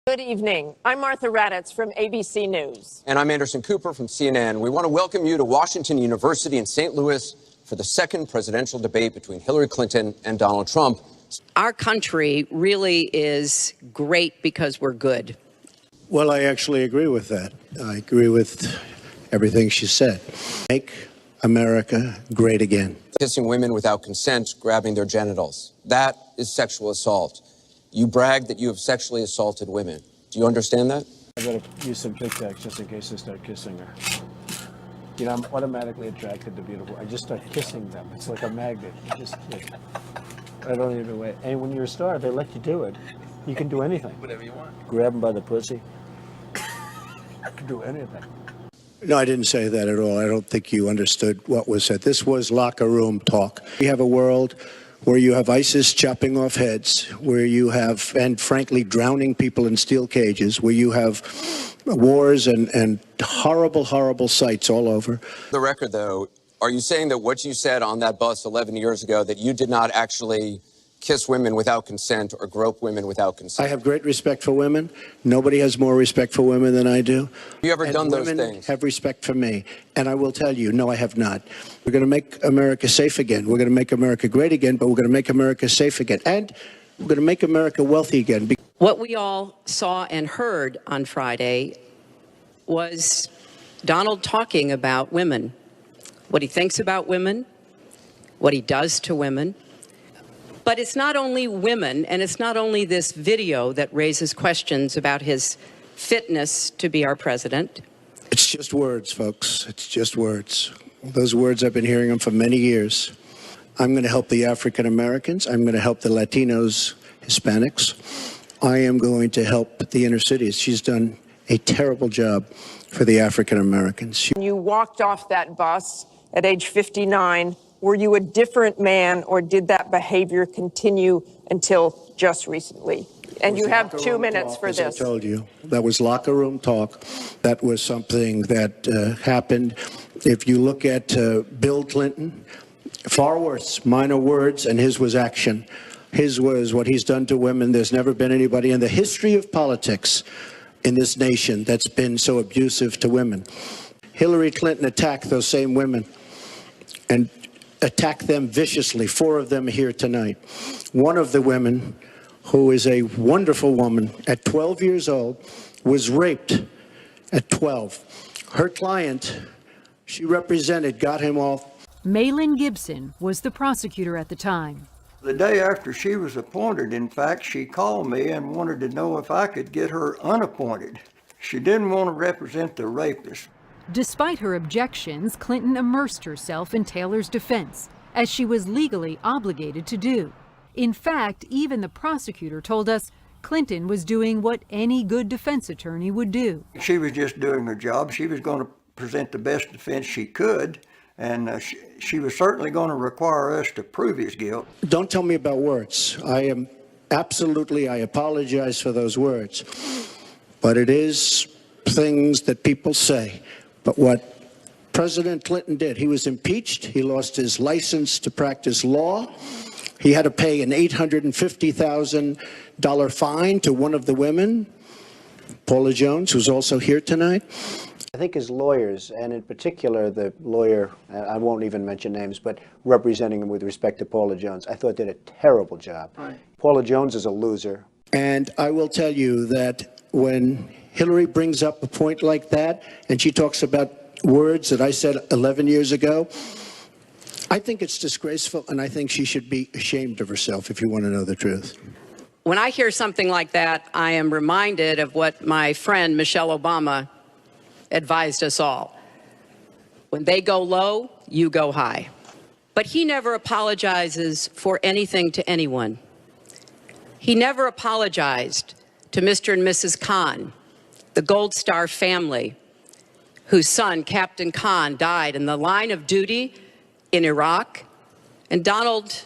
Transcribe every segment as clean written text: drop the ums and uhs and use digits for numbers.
Good evening. I'm Martha Raddatz from ABC News. And I'm Anderson Cooper from CNN. We want to welcome you to Washington University in St. Louis for the second presidential debate between Hillary Clinton and Donald Trump. Our country really is great because we're good. Well, I actually agree with that. I agree with everything she said. Make America great again. Kissing women without consent, grabbing their genitals. That is sexual assault. You brag that you have sexually assaulted women. Do you understand that? I better use some Tic Tacs just in case I start kissing her. You know, I'm automatically attracted to beautiful. I just start kissing them. It's like a magnet. I don't even wait. And when you're a star, they let you do it. You can do anything. Whatever you want. Grab them by the pussy. You can do anything. No, I didn't say that at all. I don't think you understood what was said. This was locker room talk. We have a world where you have ISIS chopping off heads, where you have, and frankly, drowning people in steel cages, where you have wars and horrible, horrible sights all over. The record, though, are you saying that what you said on that bus 11 years ago, that you did not actually kiss women without consent or grope women without consent? I have great respect for women. Nobody has more respect for women than I do. Have you ever done those things? Have respect for me. And I will tell you, no, I have not. We're going to make America safe again. We're going to make America great again, but we're going to make America safe again. And we're going to make America wealthy again. What we all saw and heard on Friday was Donald talking about women, what he thinks about women, what he does to women. But it's not only women, and it's not only this video that raises questions about his fitness to be our president. It's just words, folks. It's just words. Those words, I've been hearing them for many years. I'm going to help the African Americans. I'm going to help the Latinos, Hispanics. I am going to help the inner cities. She's done a terrible job for the African Americans. You walked off that bus at age 59. Were you a different man, or did that behavior continue until just recently? And you have 2 minutes for this. I told you, that was locker room talk. That was something that happened. If you look at Bill Clinton, far worse, minor words, and his was action. His was what he's done to women. There's never been anybody in the history of politics in this nation that's been so abusive to women. Hillary Clinton attacked those same women and attacked them viciously. 4 of them here tonight. One of the women, who is a wonderful woman, at 12 years old, was raped at 12. Her client, she represented, got him off. Mahlon Gibson was the prosecutor at the time. The day after she was appointed, in fact, she called me and wanted to know if I could get her unappointed. She didn't want to represent the rapist. Despite her objections, Clinton immersed herself in Taylor's defense, as she was legally obligated to do. In fact, even the prosecutor told us Clinton was doing what any good defense attorney would do. She was just doing her job. She was going to present the best defense she could, and she was certainly going to require us to prove his guilt. Don't tell me about words. I apologize for those words. But it is things that people say. But what President Clinton did, he was impeached. He lost his license to practice law. He had to pay an $850,000 fine to one of the women, Paula Jones, who's also here tonight. I think his lawyers, and in particular the lawyer, I won't even mention names, but representing him with respect to Paula Jones, I thought did a terrible job. Right. Paula Jones is a loser. And I will tell you that when Hillary brings up a point like that, and she talks about words that I said 11 years ago, I think it's disgraceful, and I think she should be ashamed of herself, if you want to know the truth. When I hear something like that, I am reminded of what my friend Michelle Obama advised us all. When they go low, you go high. But he never apologizes for anything to anyone. He never apologized to Mr. and Mrs. Khan, the Gold Star family, whose son, Captain Khan, died in the line of duty in Iraq, and Donald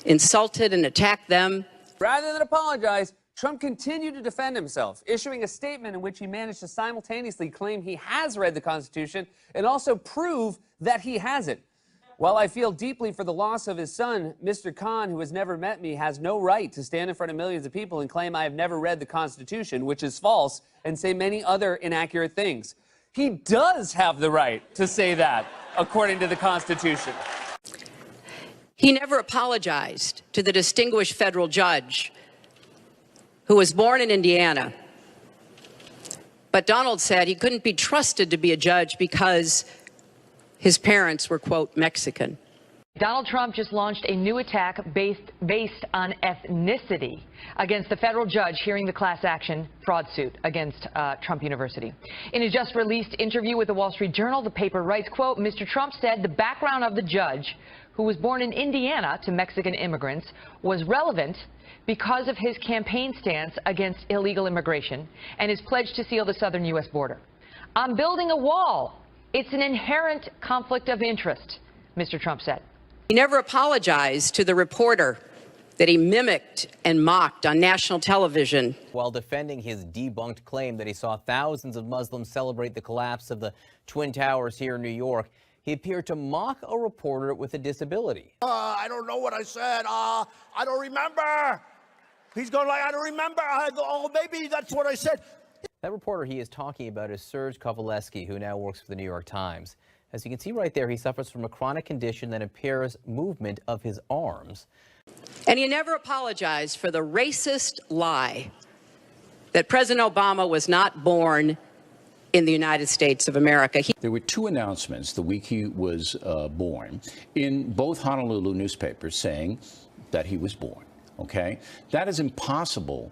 insulted and attacked them. Rather than apologize, Trump continued to defend himself, issuing a statement in which he managed to simultaneously claim he has read the Constitution and also prove that he hasn't. While I feel deeply for the loss of his son, Mr. Khan, who has never met me, has no right to stand in front of millions of people and claim I have never read the Constitution, which is false, and say many other inaccurate things. He does have the right to say that, according to the Constitution. He never apologized to the distinguished federal judge who was born in Indiana. But Donald said he couldn't be trusted to be a judge because his parents were, quote, Mexican. Donald Trump just launched a new attack based on ethnicity against the federal judge hearing the class action fraud suit against Trump University. In a just released interview with the Wall Street Journal, the paper writes, quote, Mr. Trump said the background of the judge, who was born in Indiana to Mexican immigrants, was relevant because of his campaign stance against illegal immigration and his pledge to seal the southern U.S. border. I'm building a wall. It's an inherent conflict of interest, Mr. Trump said. He never apologized to the reporter that he mimicked and mocked on national television. While defending his debunked claim that he saw thousands of Muslims celebrate the collapse of the Twin Towers here in New York, he appeared to mock a reporter with a disability. I don't know what I said. I don't remember. He's going like, I don't remember. I go, oh, maybe that's what I said. That reporter he is talking about is Serge Kovaleski, who now works for the New York Times. As you can see right there, he suffers from a chronic condition that impairs movement of his arms. And he never apologized for the racist lie that President Obama was not born in the United States of America. There were two announcements the week he was born in both Honolulu newspapers saying that he was born. Okay? That is impossible.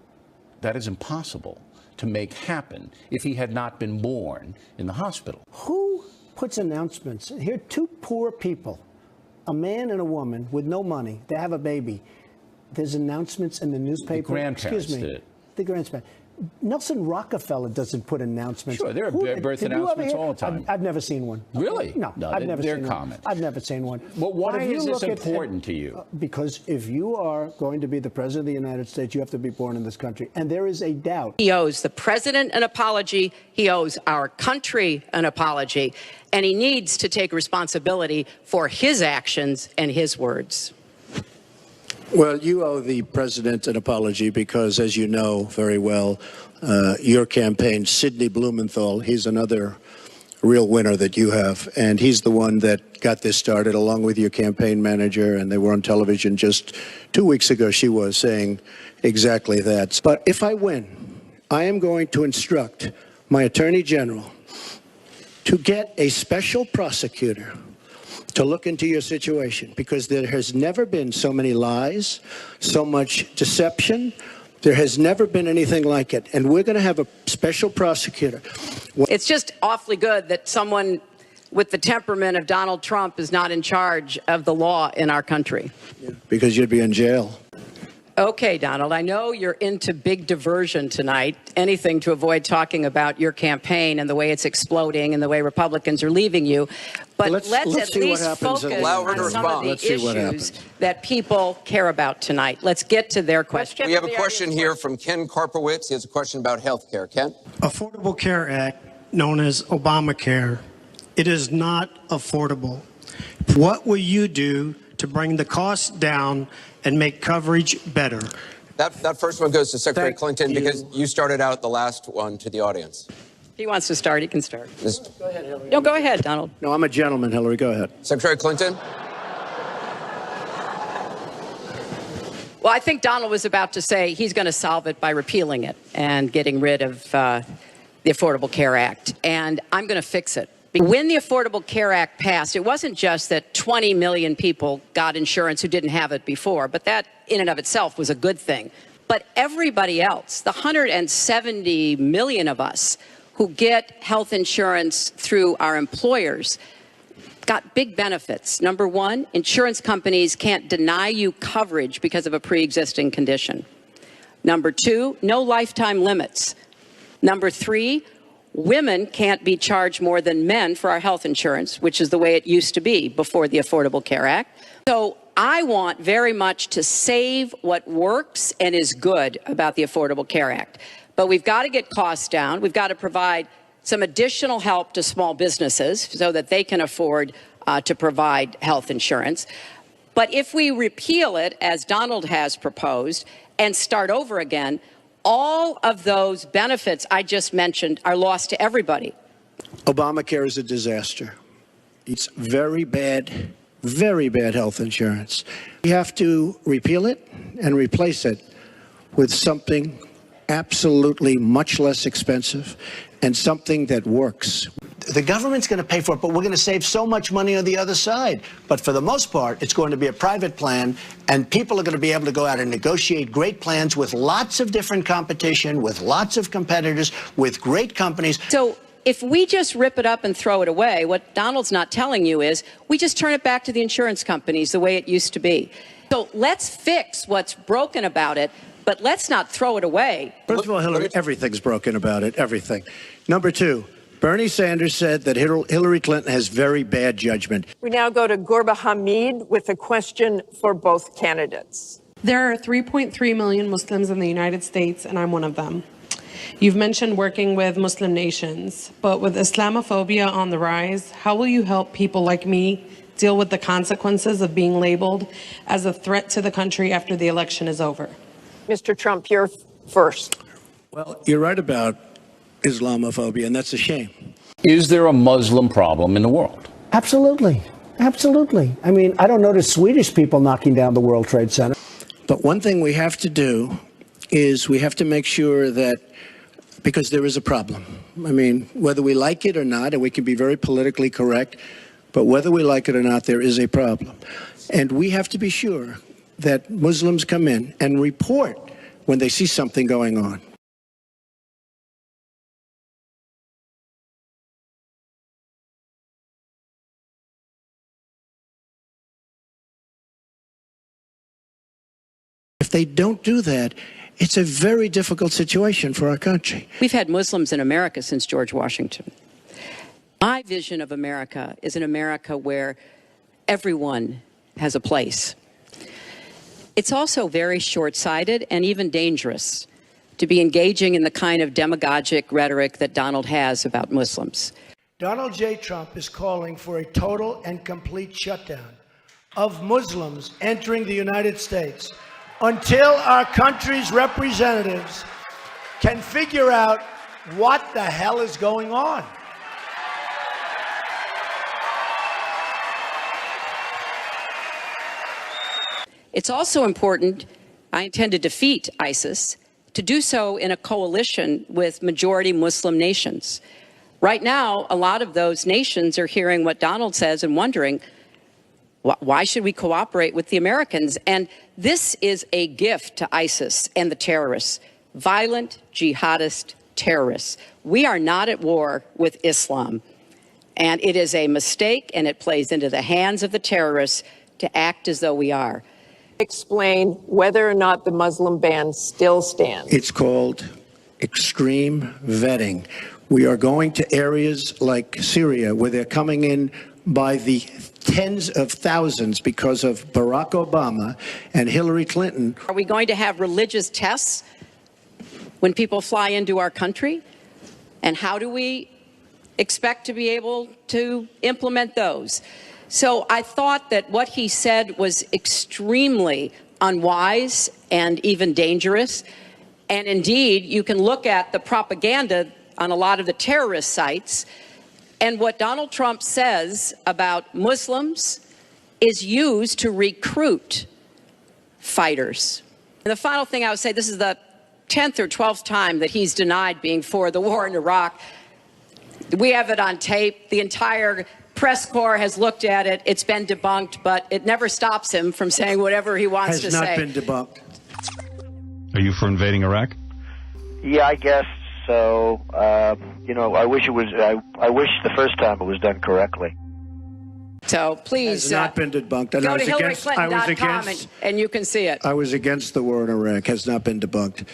That is impossible to make happen if he had not been born in the hospital. Who puts announcements? Here, two poor people, a man and a woman with no money. They have a baby. There's announcements in the newspaper. The grandparents Excuse me. did it. The grandparents. Nelson Rockefeller doesn't put announcements. Sure, there are birth announcements all the time. I've never seen one. Really? No, I've never they're seen common. one. I've never seen one. Well, why But if you is this look important to you? Because if you are going to be the president of the United States, you have to be born in this country. And there is a doubt. He owes the president an apology. He owes our country an apology. And he needs to take responsibility for his actions and his words. Well, you owe the president an apology because, as you know very well, your campaign, Sidney Blumenthal, he's another real winner that you have. And he's the one that got this started along with your campaign manager. And they were on television just 2 weeks ago. She was saying exactly that. But if I win, I am going to instruct my attorney general to get a special prosecutor to look into your situation, because there has never been so many lies, so much deception. There has never been anything like it. And we're going to have a special prosecutor. It's just awfully good that someone with the temperament of Donald Trump is not in charge of the law in our country. Because you'd be in jail. Okay, Donald, I know you're into big diversion tonight, anything to avoid talking about your campaign and the way it's exploding and the way Republicans are leaving you. But let's at least focus on some of the issues that people care about tonight. Let's get to their questions. We have a question here from Ken Karpowitz. He has a question about health care. Ken? Affordable Care Act, known as Obamacare, it is not affordable. What will you do to bring the costs down and make coverage better? That first one goes to Secretary Clinton because you started out the last one to the audience. If he wants to start, he can start. Go ahead, Hillary. No, go ahead, Donald. No, I'm a gentleman, Hillary. Go ahead. Secretary Clinton? Well, I think Donald was about to say he's going to solve it by repealing it and getting rid of the Affordable Care Act. And I'm going to fix it. When the Affordable Care Act passed, it wasn't just that 20 million people got insurance who didn't have it before, but that in and of itself was a good thing. But everybody else, the 170 million of us who get health insurance through our employers, got big benefits. Number one, insurance companies can't deny you coverage because of a pre-existing condition. Number two, no lifetime limits. Number three, women can't be charged more than men for our health insurance, which is the way it used to be before the Affordable Care Act. So I want very much to save what works and is good about the Affordable Care Act. But we've got to get costs down. We've got to provide some additional help to small businesses so that they can afford to provide health insurance. But if we repeal it, as Donald has proposed, and start over again, all of those benefits I just mentioned are lost to everybody. Obamacare is a disaster. It's very bad health insurance. We have to repeal it and replace it with something absolutely much less expensive and something that works. The government's going to pay for it, but we're going to save so much money on the other side. But for the most part, it's going to be a private plan, and people are going to be able to go out and negotiate great plans with lots of different competition, with lots of competitors, with great companies. So if we just rip it up and throw it away, what Donald's not telling you is we just turn it back to the insurance companies the way it used to be. So let's fix what's broken about it, but let's not throw it away. First of all, Hillary, everything's broken about it, everything. Number two, Bernie Sanders said that Hillary Clinton has very bad judgment. We now go to Gorba Hamid with a question for both candidates. There are 3.3 million Muslims in the United States, and I'm one of them. You've mentioned working with Muslim nations, but with Islamophobia on the rise, how will you help people like me deal with the consequences of being labeled as a threat to the country after the election is over? Mr. Trump, you're first. Well, you're right about Islamophobia, and that's a shame. Is there a Muslim problem in the world? Absolutely. Absolutely. I mean, I don't notice Swedish people knocking down the World Trade Center. But one thing we have to do is we have to make sure that, because there is a problem. I mean, whether we like it or not, and we can be very politically correct, but whether we like it or not, there is a problem. And we have to be sure that Muslims come in and report when they see something going on. If they don't do that, it's a very difficult situation for our country. We've had Muslims in America since George Washington. My vision of America is an America where everyone has a place. It's also very short-sighted and even dangerous to be engaging in the kind of demagogic rhetoric that Donald has about Muslims. Donald J. Trump is calling for a total and complete shutdown of Muslims entering the United States until our country's representatives can figure out what the hell is going on. It's also important, I intend to defeat ISIS, to do so in a coalition with majority Muslim nations. Right now, a lot of those nations are hearing what Donald says and wondering, why should we cooperate with the Americans? And this is a gift to ISIS and the terrorists, violent jihadist terrorists. We are not at war with Islam. And it is a mistake, and it plays into the hands of the terrorists to act as though we are. Explain whether or not the Muslim ban still stands. It's called extreme vetting. We are going to areas like Syria where they're coming in by the tens of thousands because of Barack Obama and Hillary Clinton. Are we going to have religious tests when people fly into our country? And how do we expect to be able to implement those? So I thought that what he said was extremely unwise and even dangerous. And indeed, you can look at the propaganda on a lot of the terrorist sites. And what Donald Trump says about Muslims is used to recruit fighters. And the final thing I would say, this is the 10th or 12th time that he's denied being for the war in Iraq. We have it on tape. The entire press corps has looked at it. It's been debunked, but it never stops him from saying whatever he wants to say. Has not been debunked. Are you for invading Iraq? Yeah, I guess so. You know, I wish it was. I wish the first time it was done correctly. So please, has not been debunked. And go I was to against, HillaryClinton.com and you can see it. I was against the war in Iraq. Has not been debunked.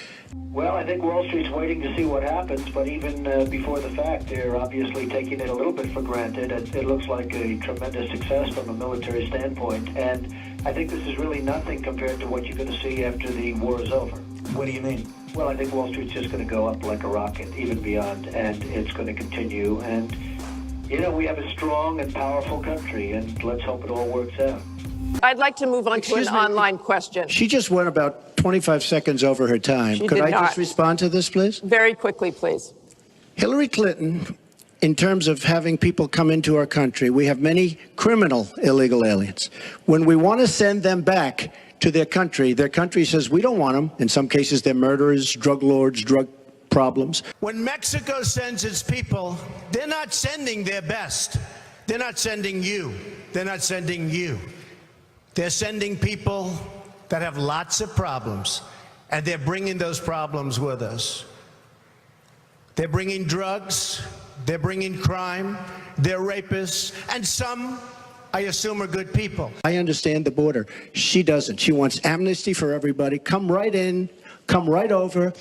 Well, I think Wall Street's waiting to see what happens, but even before the fact, they're obviously taking it a little bit for granted. It looks like a tremendous success from a military standpoint, and I think this is really nothing compared to what you're going to see after the war is over. What do you mean? Well, I think Wall Street's just going to go up like a rocket, even beyond, and it's going to continue. And you know, we have a strong and powerful country, and let's hope it all works out. I'd like to move on to an online question. She just went about 25 seconds over her time. She Could did I not. just respond to this, please? Very quickly, please. Hillary Clinton, in terms of having people come into our country, we have many criminal illegal aliens. When we want to send them back to their country says we don't want them. In some cases, they're murderers, drug lords, drug problems. When Mexico sends its people, they're not sending their best. They're not sending you. They're not sending you. They're sending people that have lots of problems, and they're bringing those problems with us. They're bringing drugs, they're bringing crime, they're rapists, and some, I assume, are good people. I understand the border. She doesn't. She wants amnesty for everybody. Come right in, come right over.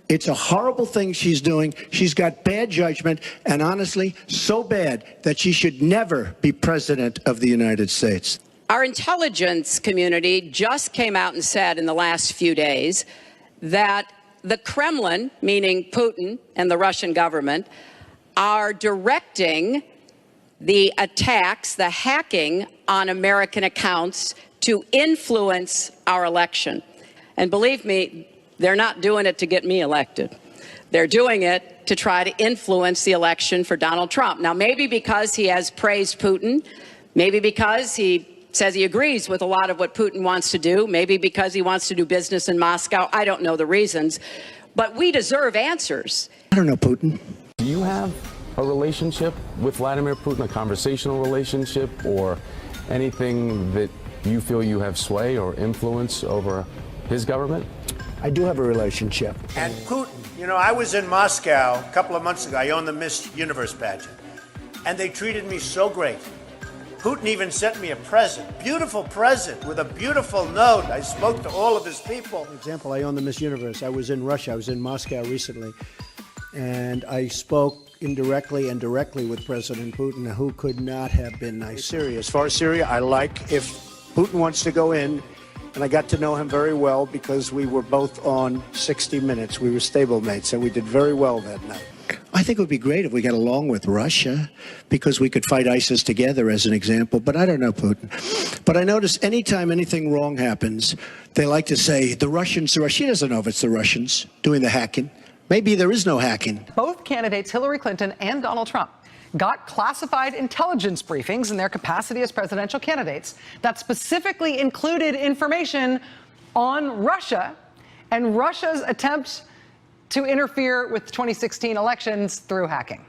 It's a horrible thing she's doing. She's got bad judgment, and honestly, so bad that she should never be president of the United States. Our intelligence community just came out and said in the last few days that the Kremlin, meaning Putin and the Russian government, are directing the attacks, the hacking on American accounts to influence our election. And believe me, they're not doing it to get me elected. They're doing it to try to influence the election for Donald Trump. Now, maybe because he has praised Putin, maybe because he says he agrees with a lot of what Putin wants to do, maybe because he wants to do business in Moscow. I don't know the reasons, but we deserve answers. I don't know Putin. Do you have a relationship with Vladimir Putin, a conversational relationship, or anything that you feel you have sway or influence over his government? I do have a relationship. And Putin, you know, I was in Moscow a couple of months ago. I own the Miss Universe pageant, and they treated me so great. Putin even sent me a present, beautiful present with a beautiful note. I spoke to all of his people. For example, I own the Miss Universe. I was in Russia. I was in Moscow recently, and I spoke indirectly and directly with President Putin, who could not have been nicer. Syria. As far as Syria, I like if Putin wants to go in, and I got to know him very well because we were both on 60 Minutes. We were stablemates, and we did very well that night. I think it would be great if we got along with Russia because we could fight ISIS together, as an example. But I don't know Putin. But I notice anytime anything wrong happens, they like to say, the Russians. She doesn't know if it's the Russians doing the hacking. Maybe there is no hacking. Both candidates, Hillary Clinton and Donald Trump, got classified intelligence briefings in their capacity as presidential candidates that specifically included information on Russia and Russia's attempts to interfere with 2016 elections through hacking.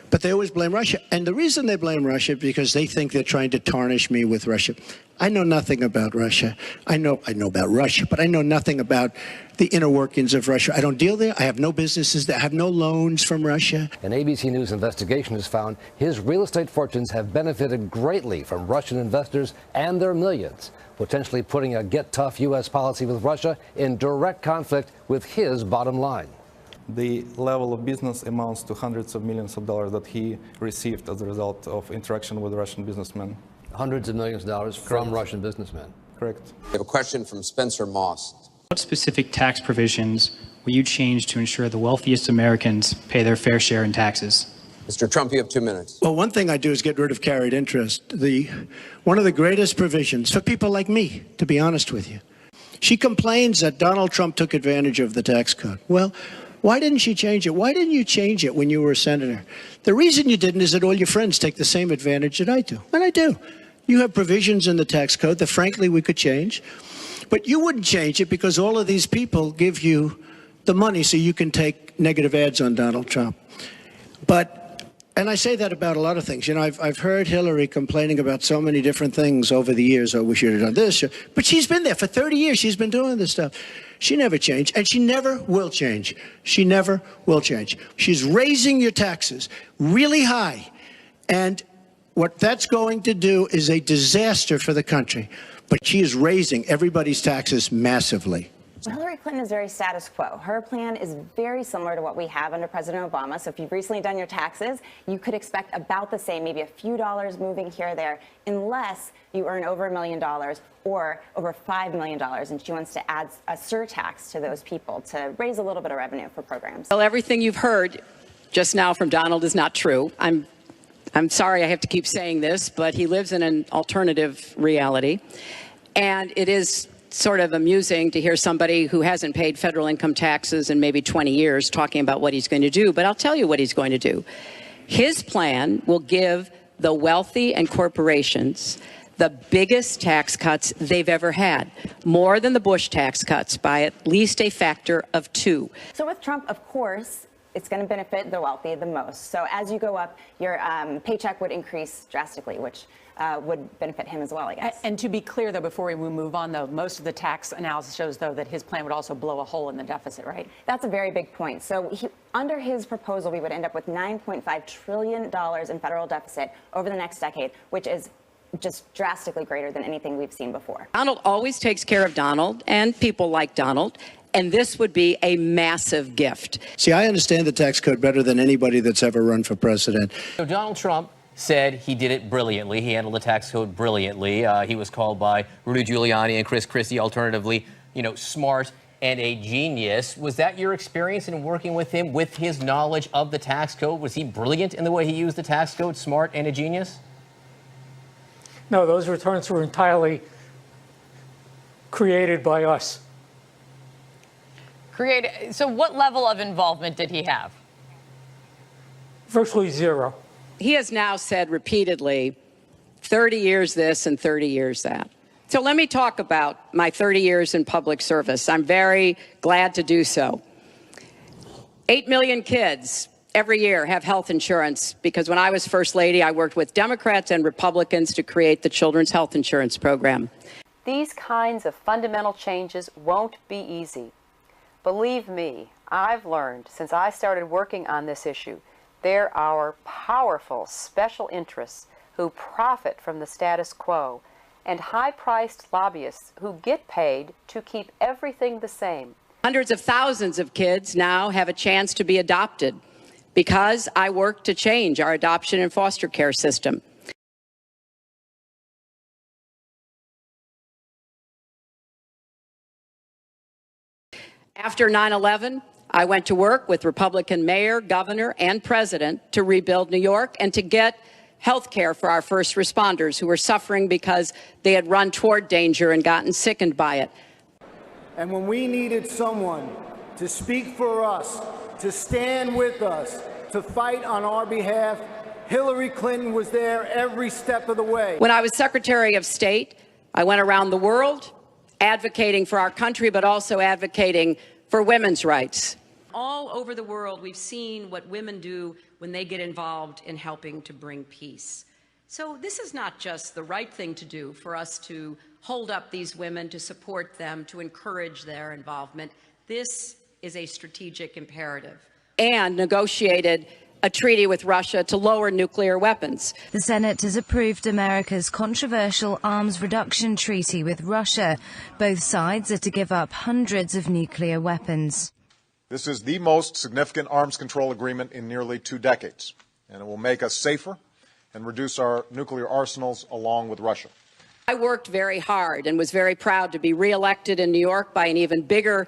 But they always blame Russia. And the reason they blame Russia is because they think they're trying to tarnish me with Russia. I know nothing about Russia. I know about Russia, but I know nothing about the inner workings of Russia. I don't deal there. I have no businesses there. I have no loans from Russia. An ABC News investigation has found his real estate fortunes have benefited greatly from Russian investors and their millions, potentially putting a get-tough U.S. policy with Russia in direct conflict with his bottom line. The level of business amounts to hundreds of millions of dollars that he received as a result of interaction with Russian businessmen. Hundreds of millions of dollars from Russian businessmen. Correct. We have a question from Spencer Moss. What specific tax provisions will you change to ensure the wealthiest Americans pay their fair share in taxes? Mr. Trump, you have 2 minutes. Well, one thing I do is get rid of carried interest. One of the greatest provisions for people like me, to be honest with you. She complains that Donald Trump took advantage of the tax code. Well, why didn't she change it? Why didn't you change it when you were a senator? The reason you didn't is that all your friends take the same advantage that I do. And I do. You have provisions in the tax code that, frankly, we could change. But you wouldn't change it because all of these people give you the money so you can take negative ads on Donald Trump. And I say that about a lot of things. You know, I've heard Hillary complaining about so many different things over the years. Oh, we should have done this. But she's been there for 30 years. She's been doing this stuff. She never changed, and she never will change. She never will change. She's raising your taxes really high. And what that's going to do is a disaster for the country. But she is raising everybody's taxes massively. Hillary Clinton is very status quo. Her plan is very similar to what we have under President Obama. So if you've recently done your taxes, you could expect about the same, maybe a few dollars moving here or there, unless you earn over $1 million or over $5 million. And she wants to add a surtax to those people to raise a little bit of revenue for programs. Well, everything you've heard just now from Donald is not true. I'm I'm sorry I have to keep saying this, but he lives in an alternative reality. And it is sort of amusing to hear somebody who hasn't paid federal income taxes in maybe 20 years talking about what he's going to do. But I'll tell you what he's going to do. His plan will give the wealthy and corporations the biggest tax cuts they've ever had, more than the Bush tax cuts by at least a factor of 2. So with Trump, of course, it's going to benefit the wealthy the most. So as you go up, your paycheck would increase drastically, which would benefit him as well, I guess. And to be clear, though, before we move on, though, most of the tax analysis shows, though, that his plan would also blow a hole in the deficit, right? That's a very big point. So under his proposal, we would end up with $9.5 trillion in federal deficit over the next decade, which is just drastically greater than anything we've seen before. Donald always takes care of Donald and people like Donald, and this would be a massive gift. See, I understand the tax code better than anybody that's ever run for president. So Donald Trump said he did it brilliantly. He handled the tax code brilliantly. He was called by Rudy Giuliani and Chris Christie, alternatively, smart and a genius. Was that your experience in working with him, with his knowledge of the tax code? Was he brilliant in the way he used the tax code, smart and a genius? No, those returns were entirely created by us. So what level of involvement did he have? Virtually zero. He has now said repeatedly, 30 years this and 30 years that. So let me talk about my 30 years in public service. I'm very glad to do so. 8 million kids every year have health insurance because when I was First Lady, I worked with Democrats and Republicans to create the Children's Health Insurance Program. These kinds of fundamental changes won't be easy. Believe me, I've learned since I started working on this issue, there are powerful special interests who profit from the status quo and high-priced lobbyists who get paid to keep everything the same. Hundreds of thousands of kids now have a chance to be adopted because I worked to change our adoption and foster care system. After 9/11, I went to work with Republican mayor, governor, and president to rebuild New York and to get health care for our first responders who were suffering because they had run toward danger and gotten sickened by it. And when we needed someone to speak for us, to stand with us, to fight on our behalf, Hillary Clinton was there every step of the way. When I was Secretary of State, I went around the world advocating for our country, but also advocating for women's rights. All over the world, we've seen what women do when they get involved in helping to bring peace. So this is not just the right thing to do for us to hold up these women, to support them, to encourage their involvement. This is a strategic imperative. And negotiated a treaty with Russia to lower nuclear weapons. The Senate has approved America's controversial arms reduction treaty with Russia. Both sides are to give up hundreds of nuclear weapons. This is the most significant arms control agreement in nearly 2 decades, and it will make us safer and reduce our nuclear arsenals along with Russia. I worked very hard and was very proud to be reelected in New York by an even bigger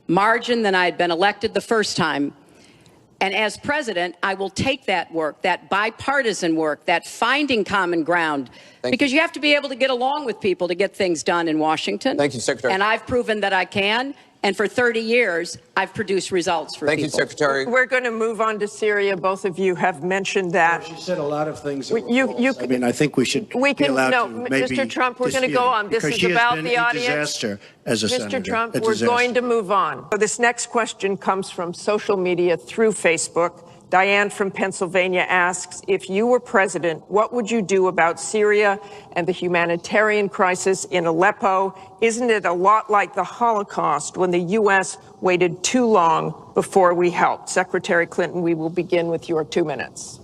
margin than I had been elected the first time. And as president, I will take that work, that bipartisan work, that finding common ground, because you have to be able to get along with people to get things done in Washington. Thank you, Secretary. And I've proven that I can. And for 30 years, I've produced results for people. Thank you, Secretary. We're going to move on to Syria. Both of you have mentioned that. She said a lot of things. I mean, I think we should we be can, allowed no, to maybe Mr. Trump, we're going to dispute go it, on. This because is she has about been the a audience. Disaster as a senator. Mr. Trump, A we're disaster. going to move on. So this next question comes from social media through Facebook. Diane from Pennsylvania asks, if you were president, what would you do about Syria and the humanitarian crisis in Aleppo? Isn't it a lot like the Holocaust when the U.S. waited too long before we helped? Secretary Clinton, we will begin with your 2 minutes.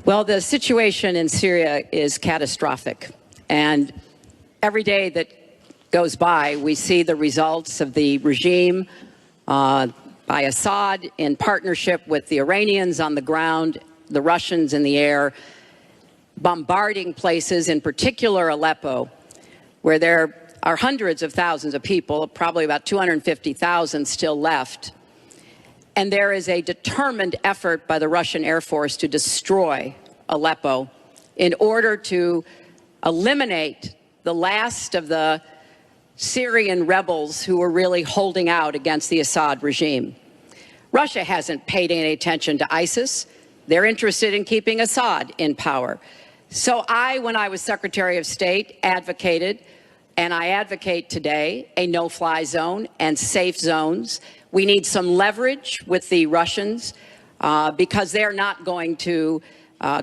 Well, the situation in Syria is catastrophic. And every day that goes by, we see the results of the regime by Assad in partnership with the Iranians on the ground, the Russians in the air, bombarding places, in particular Aleppo, where there are hundreds of thousands of people, probably about 250,000 still left. And there is a determined effort by the Russian Air Force to destroy Aleppo in order to eliminate the last of the Syrian rebels who were really holding out against the Assad regime. Russia hasn't paid any attention to ISIS. They're interested in keeping Assad in power. So when I was Secretary of State, advocated, and I advocate today, a no-fly zone and safe zones. We need some leverage with the Russians because they're not going to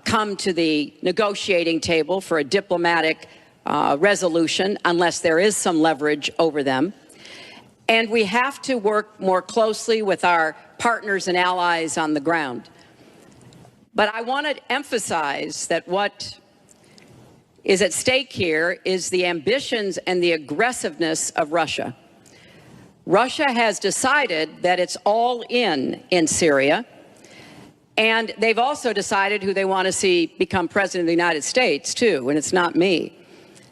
come to the negotiating table for a diplomatic resolution unless there is some leverage over them. And we have to work more closely with our partners and allies on the ground. But I want to emphasize that what is at stake here is the ambitions and the aggressiveness of Russia. Russia has decided that it's all in Syria, and they've also decided who they want to see become president of the United States, too, and it's not me.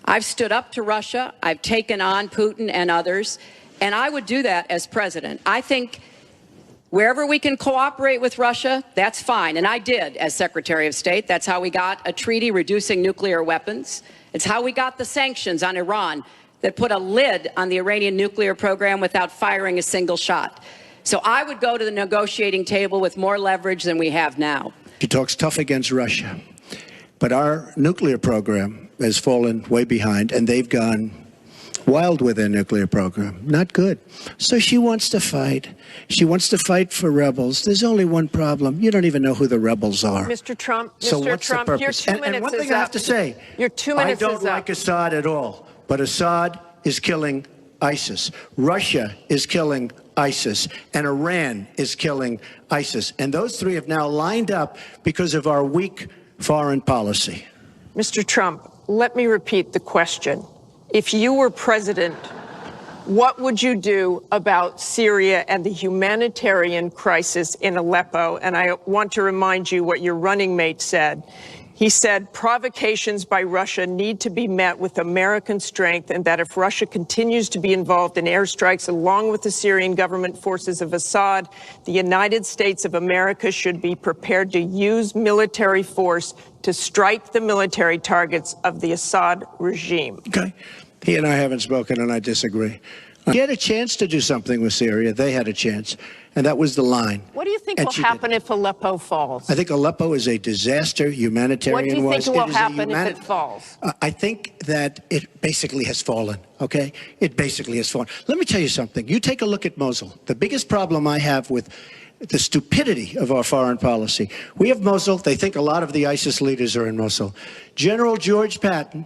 I've stood up to Russia. I've taken on Putin and others, and I would do that as president. I think wherever we can cooperate with Russia, that's fine. And I did as Secretary of State. That's how we got a treaty reducing nuclear weapons. It's how we got the sanctions on Iran that put a lid on the Iranian nuclear program without firing a single shot. So I would go to the negotiating table with more leverage than we have now. She talks tough against Russia, but our nuclear program has fallen way behind, and they've gone wild with their nuclear program. Not good. So she wants to fight. She wants to fight for rebels. There's only one problem. You don't even know who the rebels are. Mr. Trump, so Mr. what's Trump, the purpose? your 2 minutes and one thing is I up. have to say, your 2 minutes I don't is like up. Assad at all, but Assad is killing ISIS. Russia is killing ISIS, and Iran is killing ISIS. And those three have now lined up because of our weak foreign policy. Mr. Trump, let me repeat the question. If you were president, what would you do about Syria and the humanitarian crisis in Aleppo? And I want to remind you what your running mate said. He said provocations by Russia need to be met with American strength, and that if Russia continues to be involved in airstrikes along with the Syrian government forces of Assad, the United States of America should be prepared to use military force to strike the military targets of the Assad regime. Okay. He and I haven't spoken, and I disagree. He had a chance to do something with Syria. They had a chance, and that was the line. What do you think And will she happen if Aleppo falls? I think Aleppo is a disaster humanitarian-wise. What do you think will It is a happen if it falls? I think that it basically has fallen, okay? It basically has fallen. Let me tell you something. You take a look at Mosul. The biggest problem I have with the stupidity of our foreign policy. We have Mosul. They think a lot of the ISIS leaders are in Mosul. General George Patton,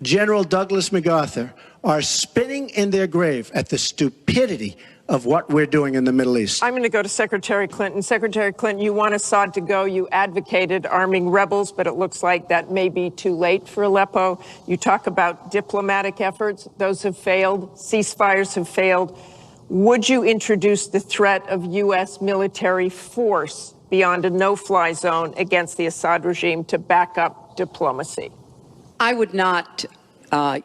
General Douglas MacArthur are spinning in their grave at the stupidity of what we're doing in the Middle East. I'm going to go to Secretary Clinton. Secretary Clinton, you want Assad to go. You advocated arming rebels, but it looks like that may be too late for Aleppo. You talk about diplomatic efforts. Those have failed. Ceasefires have failed. Would you introduce the threat of U.S. military force beyond a no-fly zone against the Assad regime to back up diplomacy? I would not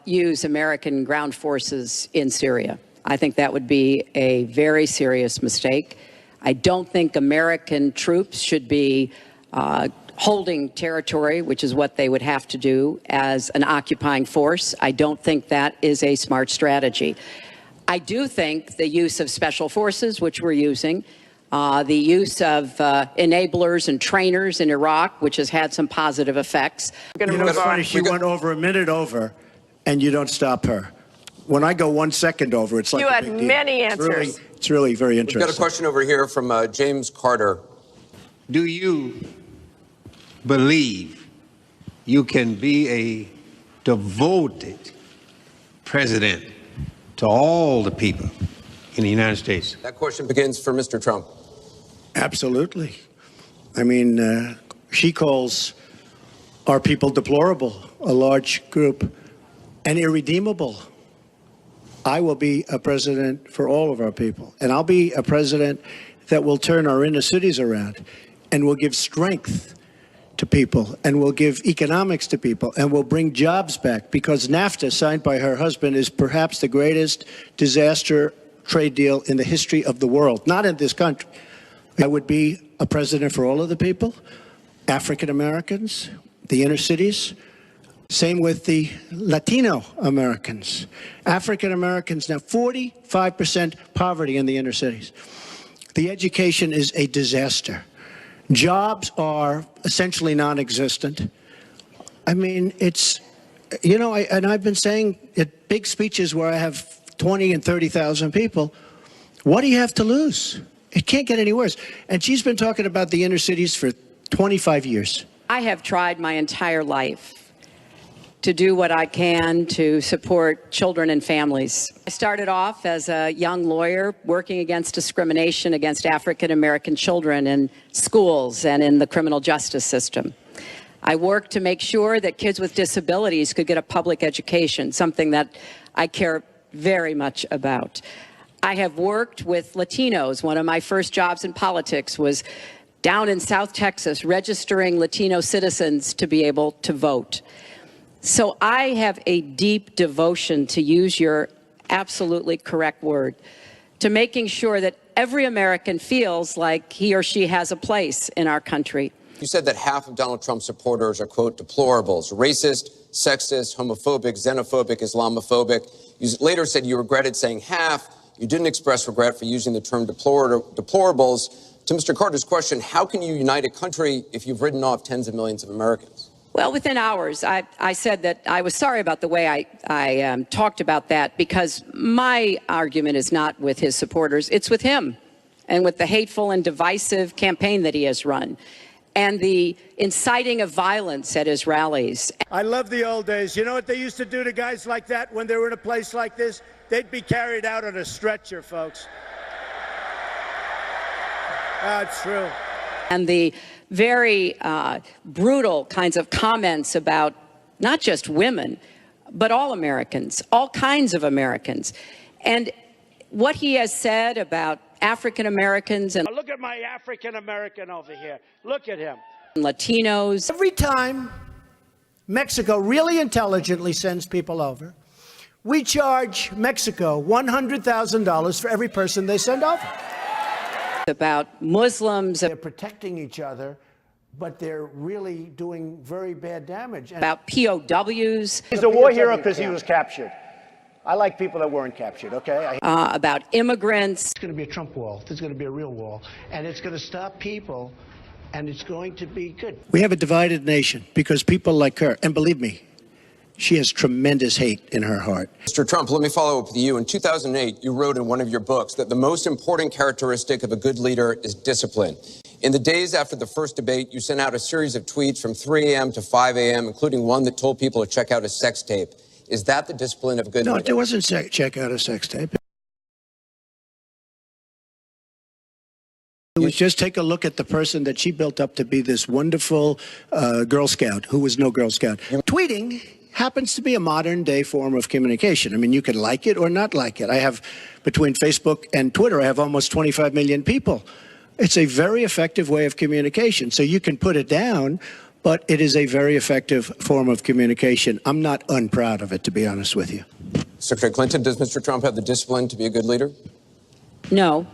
use American ground forces in Syria. I think that would be a very serious mistake. I don't think American troops should be holding territory, which is what they would have to do as an occupying force. I don't think that is a smart strategy. I do think the use of special forces, which we're using, the use of enablers and trainers in Iraq, which has had some positive effects. You know, it's funny, she went over a minute over, and you don't stop her. When I go 1 second over, it's like you a had big deal. many answers. It's really very interesting. We've got a question over here from James Carter. Do you believe you can be a devoted president to all the people in the United States? That question begins for Mr. Trump. Absolutely. I mean, she calls our people deplorable, a large group, and irredeemable. I will be a president for all of our people, and I'll be a president that will turn our inner cities around and will give strength to people and will give economics to people and will bring jobs back, because NAFTA, signed by her husband, is perhaps the greatest disaster trade deal in the history of the world, not in this country. I would be a president for all of the people, African Americans, the inner cities. Same with the Latino Americans. African Americans, now 45% poverty in the inner cities. The education is a disaster. Jobs are essentially non-existent. I mean, it's, you know, and I've been saying at big speeches where I have 20 and 30,000 people, what do you have to lose? It can't get any worse. And she's been talking about the inner cities for 25 years. I have tried my entire life to do what I can to support children and families. I started off as a young lawyer working against discrimination against African American children in schools and in the criminal justice system. I worked to make sure that kids with disabilities could get a public education, something that I care very much about. I have worked with Latinos. One of my first jobs in politics was down in South Texas, registering Latino citizens to be able to vote. So I have a deep devotion, to use your absolutely correct word, to making sure that every American feels like he or she has a place in our country. You said that half of Donald Trump's supporters are, quote, deplorables, racist, sexist, homophobic, xenophobic, Islamophobic. You later said you regretted saying half. You didn't express regret for using the term deplorables. To Mr. Carter's question, how can you unite a country if you've written off tens of millions of Americans? Well, within hours, I said that I was sorry about the way I talked about that, because my argument is not with his supporters. It's with him and with the hateful and divisive campaign that he has run and the inciting of violence at his rallies. I love the old days. You know what they used to do to guys like that when they were in a place like this? They'd be carried out on a stretcher, folks. That's true. And the very brutal kinds of comments about not just women, but all Americans, all kinds of Americans. And what he has said about African Americans and look at my African American over here. Look at him. Latinos. Every time Mexico really intelligently sends people over, we charge Mexico $100,000 for every person they send over. About Muslims. They're protecting each other, but they're really doing very bad damage. About POWs. He's a war hero because he was captured. I like people that weren't captured, okay? About immigrants. It's going to be a Trump wall. There's going to be a real wall. And it's going to stop people, and it's going to be good. We have a divided nation because people like her, and believe me, she has tremendous hate in her heart. Mr. Trump, let me follow up with you. In 2008, you wrote in one of your books that the most important characteristic of a good leader is discipline. In the days after the first debate, you sent out a series of tweets from 3 a.m. to 5 a.m., including one that told people to check out a sex tape. Is that the discipline of a good leader? No, it wasn't check out a sex tape. It was just take a look at the person that she built up to be this wonderful Girl Scout who was no Girl Scout. Tweeting happens to be a modern day form of communication. I mean, you can like it or not like it. I have, between Facebook and Twitter, I have almost 25 million people. It's a very effective way of communication. So you can put it down, but it is a very effective form of communication. I'm not unproud of it, to be honest with you. Secretary Clinton, does Mr. Trump have the discipline to be a good leader? No.